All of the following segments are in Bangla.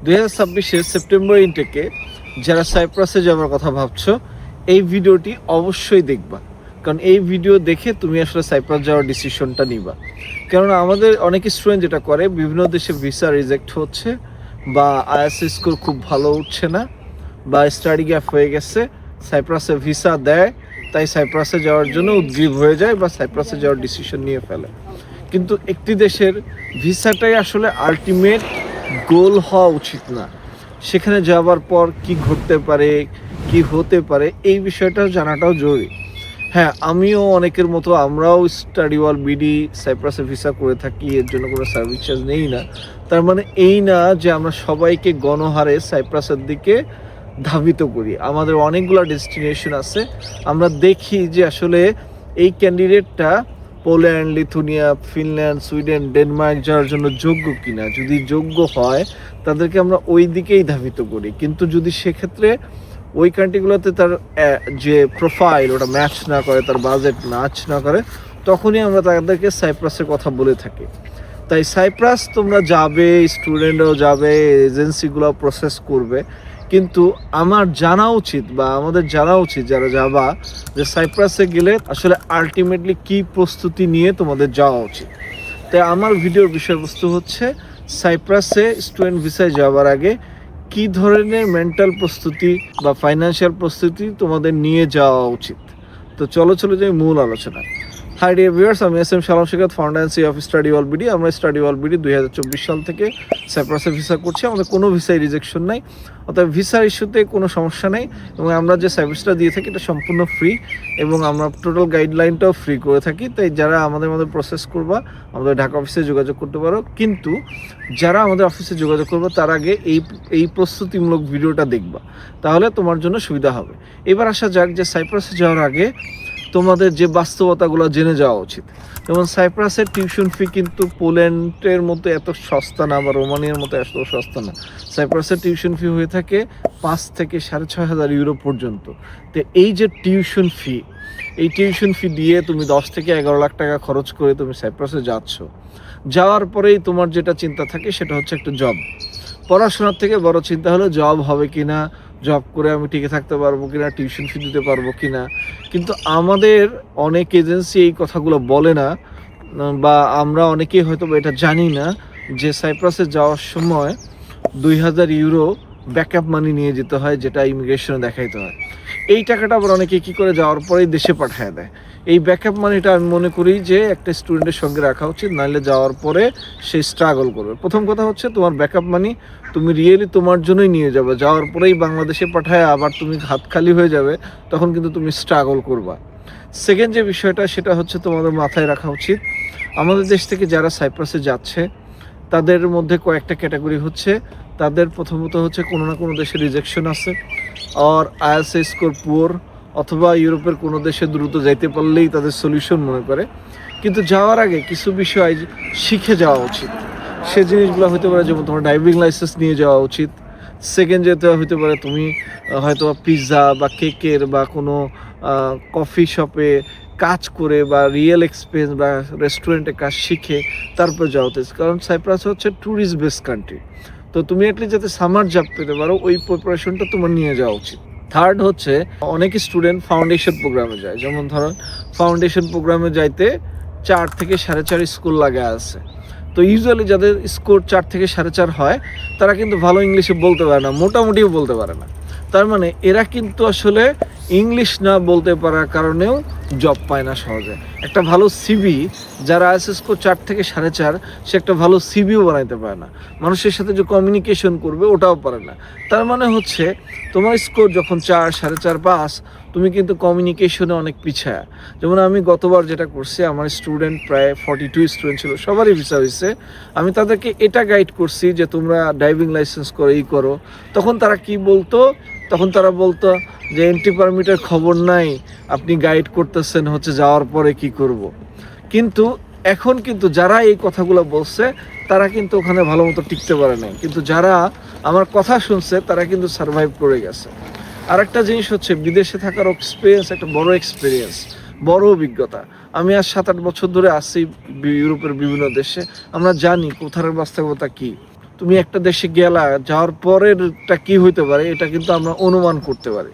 2026 সেপ্টেম্বর ইনটেকে যারা সাইপ্রাসে যাওয়ার কথা ভাবছো এই ভিডিওটি অবশ্যই দেখবা, কারণ এই ভিডিও দেখে তুমি আসলে সাইপ্রাস যাওয়ার ডিসিশনটা নিবা। কেননা আমাদের অনেক স্টুডেন্ট যেটা করে, বিভিন্ন দেশে ভিসা রিজেক্ট হচ্ছে বা আইএলটিএস স্কোর খুব ভালো উঠছে না বা স্টাডি গ্যাপ হয়ে গেছে, সাইপ্রাসে ভিসা দেয়, তাই সাইপ্রাসে যাওয়ার জন্য উদ্গ্রীব হয়ে যায় বা সাইপ্রাসে যাওয়ার ডিসিশন নিয়ে ফেলে। কিন্তু একটি দেশের ভিসাটাই আসলে আলটিমেট গোল হওয়া উচিত না। সেখানে যাওয়ার পর কি ঘটতে পারে, কি হতে পারে, এই বিষয়টা জানাটাও জরুরি। হ্যাঁ, আমিও অনেকের মতো আমরাও স্টাডি ওয়াল বিডি সাইপ্রাসে ভিসা করে থাকি, এর জন্য কোনো সার্ভিস চার্জ নেই না। তার মানে এই না যে আমরা সবাইকে গণহারে সাইপ্রাসের দিকে ধাবিত করি। আমাদের অনেকগুলো ডেস্টিনেশন আছে, আমরা দেখি যে আসলে এই ক্যান্ডিডেটটা Poland, Lithuania, Finland, Sweden, Denmark যাওয়ার জন্য যোগ্য কিনা। যদি যোগ্য হয় তাদেরকে আমরা ওই দিকেই ধাবিত করি, কিন্তু যদি সেক্ষেত্রে ওই কান্ট্রিগুলোতে তার যে প্রোফাইল ওটা ম্যাচ না করে, তার বাজেট ম্যাচ না করে, তখনই আমরা তাদেরকে সাইপ্রাসের কথা বলে থাকি। তাই সাইপ্রাস তোমরা যাবে, স্টুডেন্টরাও যাবে, এজেন্সিগুলো প্রসেস করবে, কিন্তু আমার জানা উচিত বা আমাদের জানা উচিত যারা যাবা, যে সাইপ্রাসে গেলে আসলে আলটিমেটলি কি প্রস্তুতি নিয়ে তোমাদের যাওয়া উচিত। তাই আমার ভিডিওর বিষয়বস্তু হচ্ছে সাইপ্রাসে স্টুডেন্ট ভিসায় যাওয়ার আগে কি ধরনের মেন্টাল প্রস্তুতি বা ফাইন্যান্সিয়াল প্রস্তুতি তোমাদের নিয়ে যাওয়া উচিত। তো চলো যাই মূল আলোচনা। হাই ডিয়ার ভিউয়ার্স, আমি S M Salam Shekhat, founder and CEO of Study Wall BD. আমরা স্টাডি ওয়াল বিডি 2024 সাল থেকে সাইপ্রাসে ভিসা করছি। আমাদের কোনো ভিসায় রিজেকশন নাই, অর্থাৎ ভিসার ইস্যুতে কোনো সমস্যা নেই, এবং আমরা যে সার্ভিসটা দিয়ে থাকি এটা সম্পূর্ণ ফ্রি, এবং আমরা টোটাল গাইডলাইনটাও ফ্রি করে থাকি। তাই যারা আমাদের মধ্যে প্রসেস করবা, আমাদের ঢাকা অফিসে যোগাযোগ করতে পারো, কিন্তু যারা আমাদের অফিসে যোগাযোগ করবে তার আগে এই প্রস্তুতিমূলক ভিডিওটা দেখবা, তাহলে তোমার জন্য সুবিধা হবে। এবার আসা যাক যে সাইপ্রাসে যাওয়ার আগে তোমাদের যে বাস্তবতাগুলো জেনে যাওয়া উচিত। যেমন সাইপ্রাসের টিউশন ফি কিন্তু পোল্যান্ডের মতো এত সস্তা না, বা রোমানিয়ার মতো এত সস্তা না। সাইপ্রাসের টিউশন ফি হয়ে থাকে 5 থেকে 6,500 ইউরো পর্যন্ত। তো এই যে টিউশন ফি, এই টিউশন ফি দিয়ে তুমি 10 থেকে 11 লাখ টাকা খরচ করে তুমি সাইপ্রাসে যাচ্ছ। যাওয়ার পরেই তোমার যেটা চিন্তা থাকে সেটা হচ্ছে একটা জব। পড়াশোনার থেকে বড় চিন্তা হলো জব হবে কিনা, জব করে আমি টিকে থাকতে পারবো কিনা, টিউশন ফি দিতে পারবো কিনা। কিন্তু আমাদের অনেক এজেন্সি এই কথাগুলো বলে না, বা আমরা অনেকেই হয়তো এটা জানি না যে সাইপ্রাসে যাওয়ার সময় 2,000 ইউরো ব্যাকআপ মানি নিয়ে যেতে হয়, যেটা ইমিগ্রেশনে দেখাইতে হয়। এই টাকাটা আবার অনেকে কী করে যাওয়ার পরেই দেশে পাঠিয়ে দেয়। এই ব্যাকআপ মানিটা আমি মনে করি যে একটা স্টুডেন্টের সঙ্গে রাখা উচিত, নাহলে যাওয়ার পরে সে স্ট্রাগল করবে। প্রথম কথা হচ্ছে তোমার ব্যাকআপ মানি তুমি রিয়েলি তোমার জন্যই নিয়ে যাবে, যাওয়ার পরেই বাংলাদেশে পাঠায় আবার তুমি হাত খালি হয়ে যাবে, তখন কিন্তু তুমি স্ট্রাগল করবা। সেকেন্ড যে বিষয়টা সেটা হচ্ছে তোমাদের মাথায় রাখা উচিত, আমাদের দেশ থেকে যারা সাইপ্রাসে যাচ্ছে তাদের মধ্যে কয়েকটা ক্যাটাগরি হচ্ছে। তাদের প্রথমত হচ্ছে কোনো না কোনো দেশে রিজেকশন আছে, আর আইএলটিএস স্কোর পুয়ার, অথবা ইউরোপের কোনো দেশে দ্রুত যাইতে পারলেই তাদের সলিউশন মনে করে। কিন্তু যাওয়ার আগে কিছু বিষয় শিখে যাওয়া উচিত। সে জিনিসগুলো হতে পারে যেমন তোমার ড্রাইভিং লাইসেন্স নিয়ে যাওয়া উচিত। সেকেন্ড যেতে হতে পারে তুমি হয়তো পিৎজা বা কেকের বা কোনো কফি শপে কাজ করে বা রিয়েল এক্সপিরিয়েন্স বা রেস্টুরেন্টে কাজ শিখে তারপর যাওয়া উচিত, কারণ সাইপ্রাস হচ্ছে ট্যুরিস্ট বেস কান্ট্রি। তো তুমি অ্যাটলিস্ট যাতে সামার জব পেতে পারো ওই প্রিপারেশনটা তোমার নিয়ে যাওয়া উচিত। থার্ড হচ্ছে অনেক স্টুডেন্ট ফাউন্ডেশন প্রোগ্রামে যায়, যেমন ধরো ফাউন্ডেশন প্রোগ্রামে যাইতে 4 থেকে 4.5 স্কোর লাগে আছে। তো ইউজুয়ালি যাদের স্কোর 4 থেকে 4.5 হয় তারা কিন্তু ভালো ইংলিশে বলতে পারে না, মোটামুটিও বলতে পারে না। তার মানে এরা কিন্তু আসলে ইংলিশ না বলতে পারার কারণেও জব পায় না সহজে। একটা ভালো সিভি, যারা আইএলটিএস স্কোর 4 থেকে 4.5, সে একটা ভালো সিভিও বানাইতে পারে না, মানুষের সাথে যে কমিউনিকেশন করবে ওটাও পারে না। তার মানে হচ্ছে তোমার স্কোর যখন 4, 4.5, 5, তুমি কিন্তু কমিউনিকেশনে অনেক পিছায়া। যেমন আমি গতবার যেটা করছি, আমার স্টুডেন্ট প্রায় 42 স্টুডেন্ট ছিল, সবারই ভিসা হয়েছে। আমি তাদেরকে এটা গাইড করছি যে তোমরা ড্রাইভিং লাইসেন্স করো, এই করো। তখন তারা কি বলতো, তখন তারা বলতো যে এন্ট্রি পারমিটের খবর নাই, আপনি গাইড করতেছেন হচ্ছে যাওয়ার পরে কি করব। কিন্তু এখন কিন্তু যারা এই কথাগুলো বলছে তারা কিন্তু ওখানে ভালো মতো টিকতে পারে নাই, কিন্তু যারা আমার কথা শুনছে তারা কিন্তু সার্ভাইভ করে গেছে। আর একটা জিনিস হচ্ছে বিদেশে থাকার এক্সপিরিয়েন্স একটা বড় এক্সপিরিয়েন্স, বড় অভিজ্ঞতা। আমি আজ 7-8 বছর ধরে আসছি ইউরোপের বিভিন্ন দেশে, আমরা জানি কোথার বাস্তবতা কী। তুমি একটা দেশে গেলা, যাওয়ার পরেরটা কি হইতে পারে এটা কিন্তু আমরা অনুমান করতে পারি।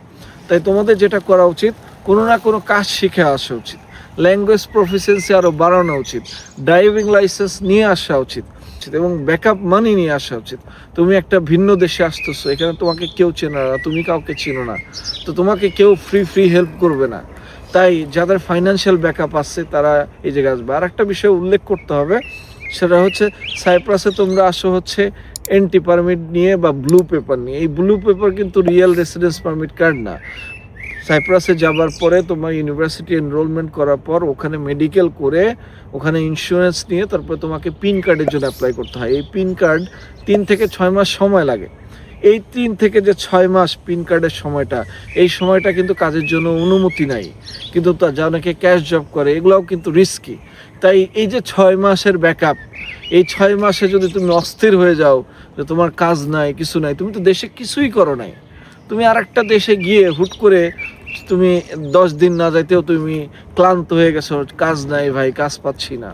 তাই তোমাদের যেটা করা উচিত, কোনো না কোনো কাজ শিখে আসা উচিত, ল্যাঙ্গুয়েজ প্রফিসিয়েন্সি আরও বাড়ানো উচিত, ড্রাইভিং লাইসেন্স নিয়ে আসা উচিত এবং ব্যাকআপ মানি নিয়ে আসা উচিত। তুমি একটা ভিন্ন দেশে আসতেছো, এখানে তোমাকে কেউ চেনে না, তুমি কাউকে চিনো না, তো তোমাকে কেউ ফ্রি হেল্প করবে না। তাই যাদের ফাইন্যান্সিয়াল ব্যাকআপ আছে তারা এই জায়গায় আসবে। আর একটা বিষয় উল্লেখ করতে হবে, সেটা হচ্ছে সাইপ্রাসে তোমরা আসো হচ্ছে এনটি পারমিট নিয়ে বা ব্লু পেপার নিয়ে। এই ব্লু পেপার কিন্তু রিয়েল রেসিডেন্স পারমিট কার্ড না। সাইপ্রাসে যাবার পরে তোমার ইউনিভার্সিটি এনরোলমেন্ট করার পর ওখানে মেডিকেল করে, ওখানে ইন্স্যুরেন্স নিয়ে তারপরে তোমাকে পিন কার্ডের জন্য অ্যাপ্লাই করতে হয়। এই পিন কার্ড 3 থেকে 6 মাস সময় লাগে। এই 3 থেকে যে 6 মাস পিন কার্ডের সময়টা, এই সময়টা কিন্তু কাজের জন্য অনুমতি নাই, কিন্তু তা যা অনেকে ক্যাশ জব করে, এগুলোও কিন্তু রিস্কি। তাই এই যে 6 মাসের ব্যাকআপ, এই 6 মাসে যদি তুমি অস্থির হয়ে যাও যে তোমার কাজ নাই, কিছু নাই, তুমি তো দেশে কিছুই করো নাই, তুমি আর একটা দেশে গিয়ে হুট করে তুমি 10 দিন না যাইতেও তুমি ক্লান্ত হয়ে গেছো, কাজ নাই ভাই, কাজ পাচ্ছি না,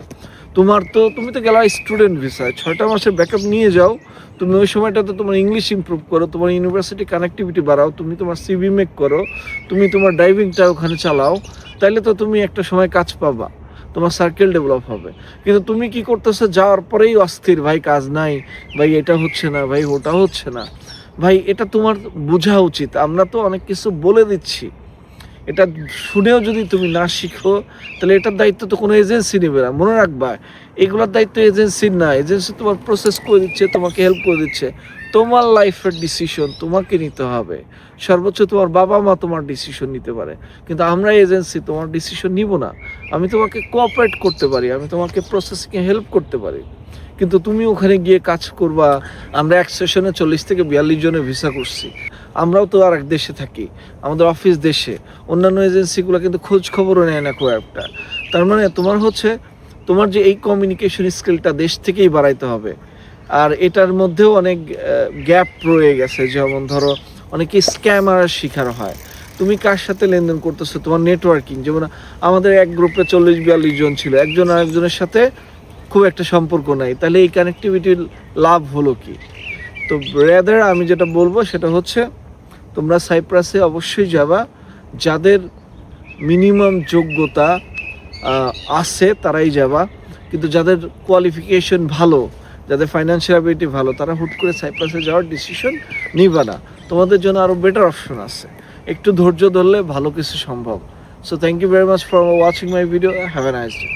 তুমি তো গেলা স্টুডেন্ট ভিসায়, 6টা মাসের ব্যাকআপ নিয়ে যাও। তুমি ওই সময়টাতে তোমার ইংলিশ ইমপ্রুভ করো, তোমার ইউনিভার্সিটি কানেক্টিভিটি বাড়াও, তুমি তোমার সিভি মেক করো, তুমি তোমার ড্রাইভিংটা ওখানে চালাও, তাইলে তো তুমি একটা সময় কাজ পাবা, তোমার সার্কেল ডেভেলপ হবে। কিন্তু তুমি কি করতেছো, যাওয়ার পরেই অস্থির, ভাই কাজ নাই, ভাই এটা হচ্ছে না, ভাই ওটা হচ্ছে না। ভাই এটা তোমার বোঝা উচিত। আমরা তো অনেক কিছু বলে দিচ্ছি, এটা শুনেও যদি তুমি না শিখো তাহলে এটার দায়িত্ব তো কোনো এজেন্সি নেবে না। মনে রাখবা, এগুলোর দায়িত্ব এজেন্সির না। এজেন্সি তোমার প্রসেস করে দিচ্ছে, তোমাকে হেল্প করে দিচ্ছে, তোমার লাইফের ডিসিশন তোমাকে নিতে হবে। সর্বোচ্চ তোমার বাবা মা তোমার ডিসিশন নিতে পারে, কিন্তু আমরা এজেন্সি তোমার ডিসিশন নিব না। আমি তোমাকে কোঅপারেট করতে পারি, আমি তোমাকে প্রসেসিংয়ে হেল্প করতে পারি, কিন্তু তুমি ওখানে গিয়ে কাজ করবা। আমরা এক সেশনে 40 থেকে 42 জনের ভিসা করছি। আমরাও তো আর এক দেশে থাকি, আমাদের অফিস দেশে, অন্যান্য এজেন্সিগুলো কিন্তু খোঁজ খবরও নেয় না খুব একটা। তার মানে তোমার যে এই কমিউনিকেশন স্কিলটা দেশ থেকেই বাড়াইতে হবে। আর এটার মধ্যেও অনেক গ্যাপ রয়ে গেছে, যেমন ধরো অনেকে স্ক্যামার শিকার হয়। তুমি কার সাথে লেনদেন করতেছো, তোমার নেটওয়ার্কিং, যেমন আমাদের এক গ্রুপে 40-42 জন ছিল, একজন আরেকজনের সাথে খুব একটা সম্পর্ক নাই, তাহলে এই কানেক্টিভিটির লাভ হলো কি? তো রেদার আমি যেটা বলবো সেটা হচ্ছে, তোমরা সাইপ্রাসে অবশ্যই যাবা যাদের মিনিমাম যোগ্যতা আছে তারাই যাবা, কিন্তু যাদের কোয়ালিফিকেশন ভালো, যাদের ফাইন্যান্সিয়াল অ্যাবিলিটি ভালো, তারা হুট করে সাইপ্রাসে যাওয়ার ডিসিশন নিবা না। তোমাদের জন্য আরও বেটার অপশন আছে, একটু ধৈর্য ধরলে ভালো কিছু সম্ভব। So thank you very much for watching my video, have a nice day.